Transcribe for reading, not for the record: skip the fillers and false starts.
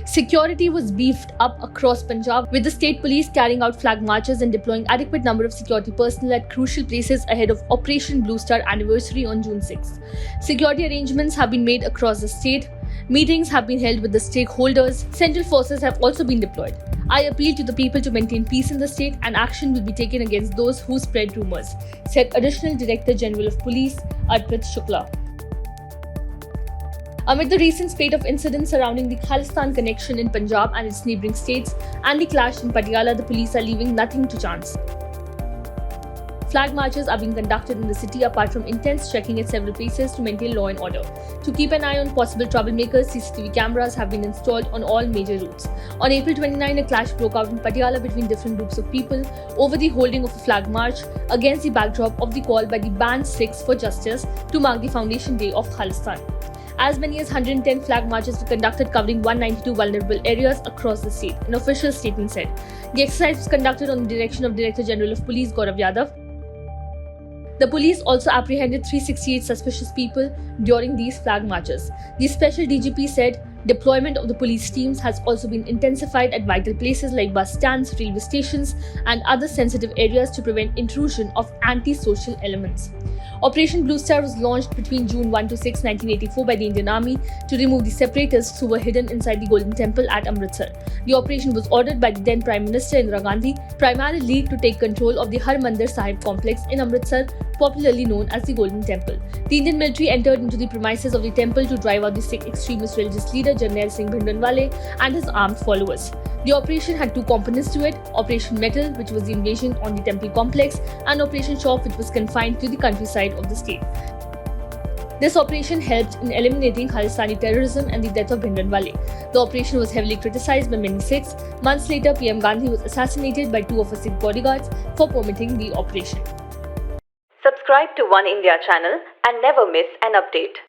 Security was beefed up across Punjab, with the state police carrying out flag marches and deploying adequate number of security personnel at crucial places ahead of Operation Blue Star anniversary on June 6. Security arrangements have been made across the state. Meetings have been held with the stakeholders. Central forces have also been deployed. I appeal to the people to maintain peace in the state, and action will be taken against those who spread rumors, said Additional Director General of Police Arpit Shukla. Amid the recent spate of incidents surrounding the Khalistan connection in Punjab and its neighbouring states and the clash in Patiala, the police are leaving nothing to chance. Flag marches are being conducted in the city apart from intense checking at several places to maintain law and order. To keep an eye on possible troublemakers, CCTV cameras have been installed on all major routes. On April 29, a clash broke out in Patiala between different groups of people over the holding of a flag march against the backdrop of the call by the Band 6 for Justice to mark the foundation day of Khalistan. As many as 110 flag marches were conducted covering 192 vulnerable areas across the state, an official statement said. The exercise was conducted on the direction of Director General of Police Gaurav Yadav. The police also apprehended 368 suspicious people during these flag marches. The special DGP said deployment of the police teams has also been intensified at vital places like bus stands, railway stations, and other sensitive areas to prevent intrusion of anti-social elements. Operation Blue Star was launched between June 1 to 6, 1984 by the Indian Army to remove the separatists who were hidden inside the Golden Temple at Amritsar. The operation was ordered by the then Prime Minister Indira Gandhi, primarily to take control of the Harmandir Sahib complex in Amritsar, popularly known as the Golden Temple. The Indian military entered into the premises of the temple to drive out the Sikh extremist religious leader Jarnail Singh Bhindranwale and his armed followers. The operation had two components to it: Operation Metal, which was the invasion on the temple complex, and Operation Chop, which was confined to the countryside of the state. This operation helped in eliminating Khalistani terrorism and the death of Bhindranwale. The operation was heavily criticized by many Sikhs. Months later, PM Gandhi was assassinated by two of his Sikh bodyguards for permitting the operation. Subscribe to One India channel and never miss an update.